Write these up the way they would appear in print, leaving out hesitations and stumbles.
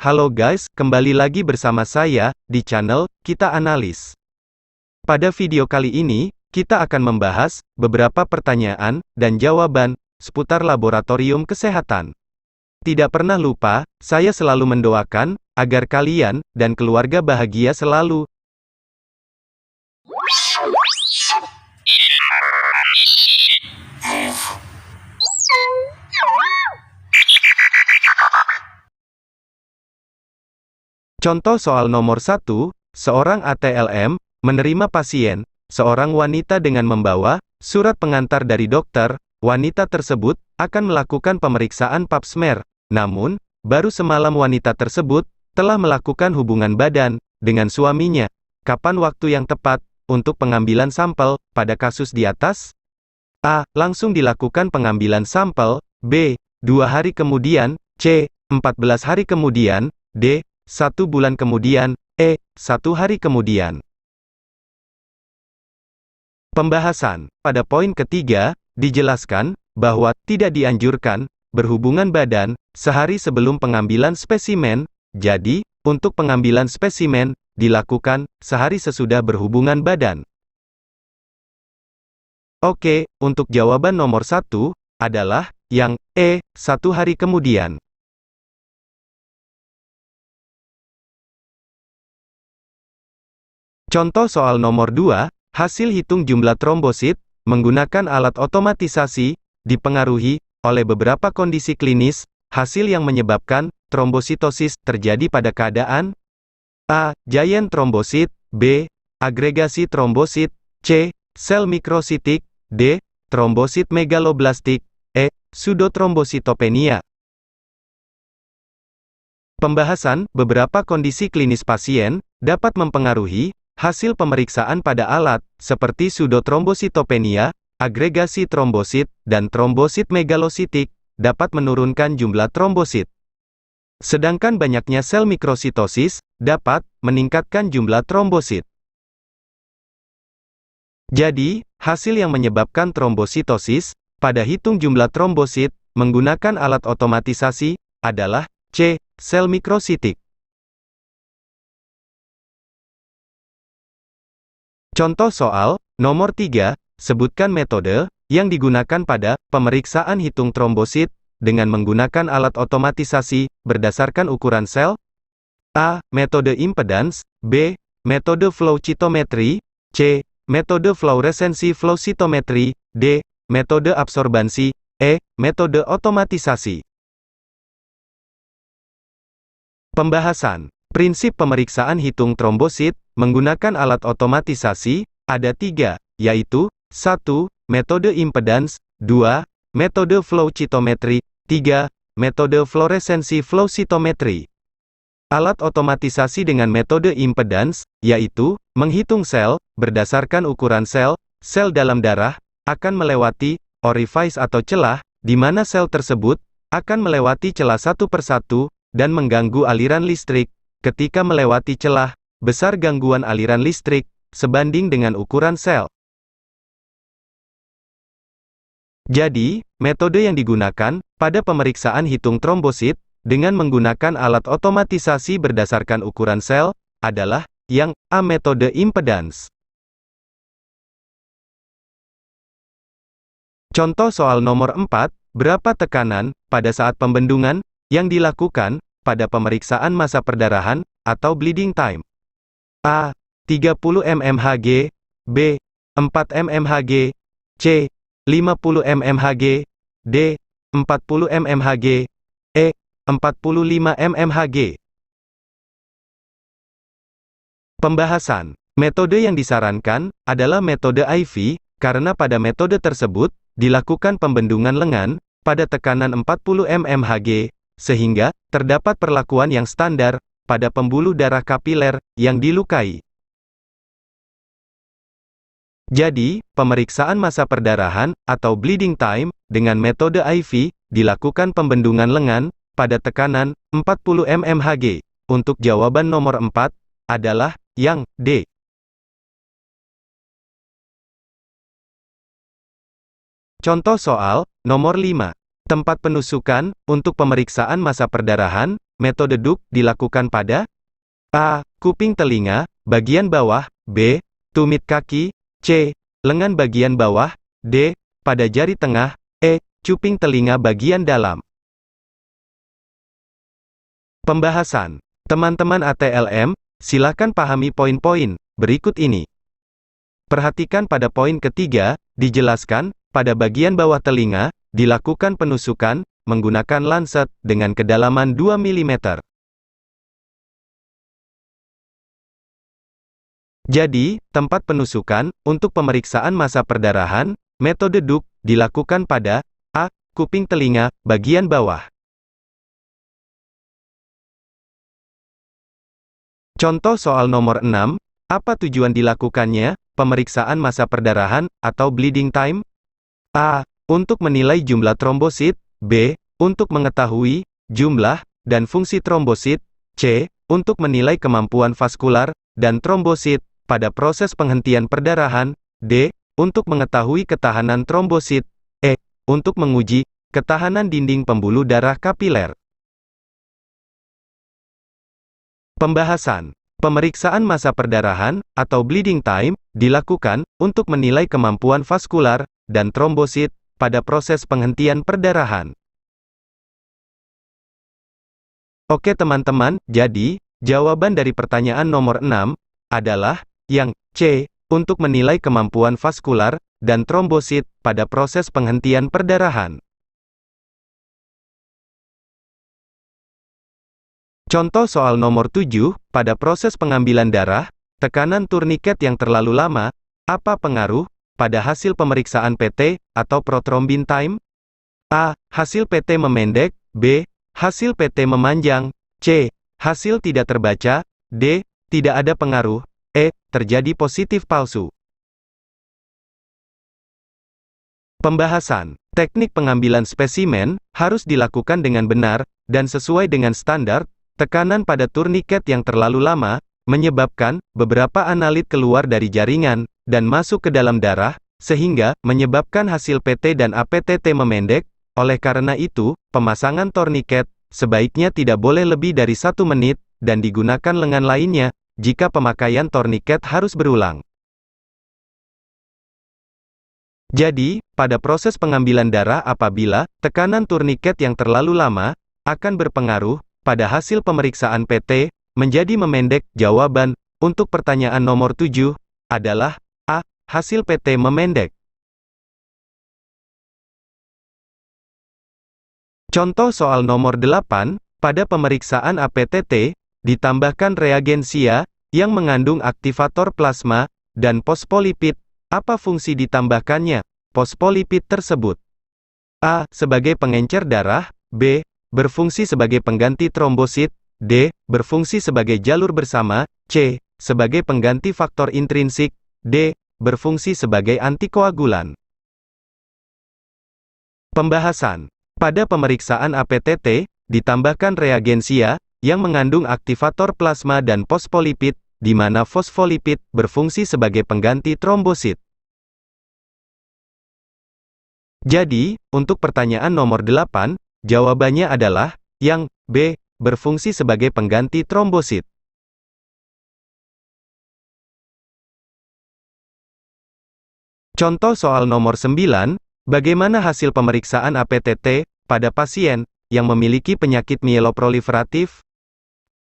Halo guys, kembali lagi bersama saya, di channel, Kita Analis. Pada video kali ini, kita akan membahas, beberapa pertanyaan, dan jawaban, seputar laboratorium kesehatan. Tidak pernah lupa, saya selalu mendoakan, agar kalian, dan keluarga bahagia selalu. Contoh soal nomor 1, seorang ATLM, menerima pasien, seorang wanita dengan membawa, surat pengantar dari dokter. Wanita tersebut, akan melakukan pemeriksaan pap smear. Namun, baru semalam wanita tersebut, telah melakukan hubungan badan, dengan suaminya. Kapan waktu yang tepat, untuk pengambilan sampel, pada kasus di atas? A. Langsung dilakukan pengambilan sampel. B. 2 hari kemudian. C. 14 hari kemudian. D. 1 bulan kemudian. E. 1 hari kemudian. Pembahasan. Pada poin ketiga, dijelaskan, bahwa, tidak dianjurkan, berhubungan badan, sehari sebelum pengambilan spesimen. Jadi, untuk pengambilan spesimen, dilakukan, sehari sesudah berhubungan badan. Oke, untuk jawaban nomor 1, adalah, yang, E. 1 hari kemudian. Contoh soal nomor 2, hasil hitung jumlah trombosit, menggunakan alat otomatisasi, dipengaruhi, oleh beberapa kondisi klinis, hasil yang menyebabkan, trombositosis, terjadi pada keadaan A. Giant trombosit. B. Agregasi trombosit. C. Sel mikrositik. D. Trombosit megaloblastik. E. Pseudotrombositopenia. Pembahasan, beberapa kondisi klinis pasien, dapat mempengaruhi, hasil pemeriksaan pada alat, seperti pseudotrombositopenia, agregasi trombosit, dan trombosit megalositik, dapat menurunkan jumlah trombosit. Sedangkan banyaknya sel mikrositosis, dapat, meningkatkan jumlah trombosit. Jadi, hasil yang menyebabkan trombositosis, pada hitung jumlah trombosit, menggunakan alat otomatisasi, adalah, C. Sel mikrositik. Contoh soal, nomor 3, sebutkan metode, yang digunakan pada, pemeriksaan hitung trombosit, dengan menggunakan alat otomatisasi, berdasarkan ukuran sel. A. Metode impedans. B. Metode flow cytometry. C. Metode fluoresensi flow cytometry. D. Metode absorbansi. E. Metode otomatisasi. Pembahasan. Prinsip pemeriksaan hitung trombosit, menggunakan alat otomatisasi, ada 3, yaitu, 1. Metode impedans. 2. Metode flow cytometry. 3. Metode fluoresensi flow cytometry. Alat otomatisasi dengan metode impedans, yaitu, menghitung sel, berdasarkan ukuran sel, sel dalam darah, akan melewati, orifice atau celah, di mana sel tersebut, akan melewati celah satu persatu, dan mengganggu aliran listrik. Ketika melewati celah, besar gangguan aliran listrik, sebanding dengan ukuran sel. Jadi, metode yang digunakan, pada pemeriksaan hitung trombosit, dengan menggunakan alat otomatisasi berdasarkan ukuran sel, adalah, yang, A. Metode impedans. Contoh soal nomor 4, berapa tekanan, pada saat pembendungan, yang dilakukan, pada pemeriksaan massa perdarahan, atau bleeding time. A. 30 mmHg. B. 4 mmHg. C. 50 mmHg. D. 40 mmHg. E. 45 mmHg. Pembahasan. Metode yang disarankan, adalah metode IV, karena pada metode tersebut, dilakukan pembendungan lengan, pada tekanan 40 mmHg, sehingga, terdapat perlakuan yang standar, pada pembuluh darah kapiler, yang dilukai. Jadi, pemeriksaan massa perdarahan, atau bleeding time, dengan metode IV, dilakukan pembendungan lengan, pada tekanan, 40 mmHg. Untuk jawaban nomor 4, adalah, yang, D. Contoh soal, nomor 5. Tempat penusukan, untuk pemeriksaan massa perdarahan, metode Duke dilakukan pada A. Kuping telinga, bagian bawah, B. Tumit kaki, C. Lengan bagian bawah, D. Pada jari tengah, E. Cuping telinga bagian dalam. Pembahasan. Teman-teman ATLM, silakan pahami poin-poin berikut ini. Perhatikan pada poin ketiga, dijelaskan, pada bagian bawah telinga, dilakukan penusukan, menggunakan lancet, dengan kedalaman 2 mm. Jadi, tempat penusukan, untuk pemeriksaan massa perdarahan, metode Duke, dilakukan pada A. Kuping telinga, bagian bawah. Contoh soal nomor 6, apa tujuan dilakukannya, pemeriksaan massa perdarahan, atau bleeding time? A. Untuk menilai jumlah trombosit, B. Untuk mengetahui jumlah dan fungsi trombosit, C. Untuk menilai kemampuan vaskular dan trombosit pada proses penghentian perdarahan, D. Untuk mengetahui ketahanan trombosit, E. Untuk menguji ketahanan dinding pembuluh darah kapiler. Pembahasan. Pemeriksaan massa perdarahan, atau bleeding time, dilakukan untuk menilai kemampuan vaskular dan trombosit pada proses penghentian perdarahan. Oke teman-teman, jadi, jawaban dari pertanyaan nomor 6 adalah yang C, untuk menilai kemampuan vaskular dan trombosit pada proses penghentian perdarahan. Contoh soal nomor 7, pada proses pengambilan darah, tekanan turniket yang terlalu lama, apa pengaruh pada hasil pemeriksaan PT atau prothrombin time? A. Hasil PT memendek, B. Hasil PT memanjang, C. Hasil tidak terbaca, D. Tidak ada pengaruh, E. Terjadi positif palsu. Pembahasan. Teknik pengambilan spesimen harus dilakukan dengan benar dan sesuai dengan standar. Tekanan pada turniket yang terlalu lama menyebabkan beberapa analit keluar dari jaringan dan masuk ke dalam darah, sehingga menyebabkan hasil PT dan APTT memendek. Oleh karena itu, pemasangan torniket sebaiknya tidak boleh lebih dari 1 menit dan digunakan lengan lainnya jika pemakaian torniket harus berulang. Jadi, pada proses pengambilan darah apabila tekanan turniket yang terlalu lama akan berpengaruh pada hasil pemeriksaan PT menjadi memendek. Jawaban untuk pertanyaan nomor 7 adalah A. Hasil PT memendek. Contoh soal nomor 8, pada pemeriksaan APTT, ditambahkan reagensia yang mengandung aktivator plasma dan fosfolipid. Apa fungsi ditambahkannya fosfolipid tersebut? A. Sebagai pengencer darah, B. Berfungsi sebagai pengganti trombosit, D. Berfungsi sebagai jalur bersama, C. Sebagai pengganti faktor intrinsik, D. Berfungsi sebagai antikoagulan. Pembahasan. Pada pemeriksaan APTT, ditambahkan reagensia yang mengandung aktivator plasma dan fosfolipid, di mana fosfolipid berfungsi sebagai pengganti trombosit. Jadi, untuk pertanyaan nomor 8, jawabannya adalah yang B, berfungsi sebagai pengganti trombosit. Contoh soal nomor 9, bagaimana hasil pemeriksaan APTT pada pasien yang memiliki penyakit mieloproliferatif?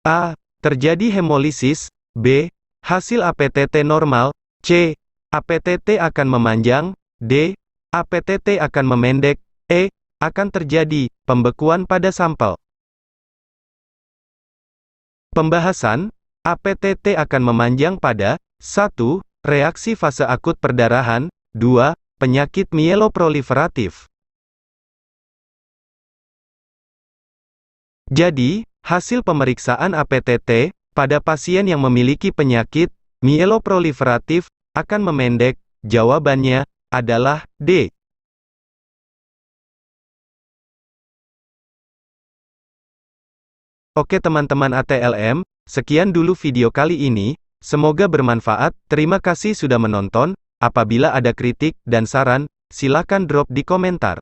A. Terjadi hemolisis, B. Hasil APTT normal, C. APTT akan memanjang, D. APTT akan memendek, E. Akan terjadi pembekuan pada sampel. Pembahasan. APTT akan memanjang pada 1. Reaksi fase akut perdarahan, 2. Penyakit mieloproliferatif. Jadi, hasil pemeriksaan APTT pada pasien yang memiliki penyakit mieloproliferatif akan memendek. Jawabannya adalah D. Oke teman-teman ATLM, sekian dulu video kali ini. Semoga bermanfaat. Terima kasih sudah menonton. Apabila ada kritik dan saran, silakan drop di komentar.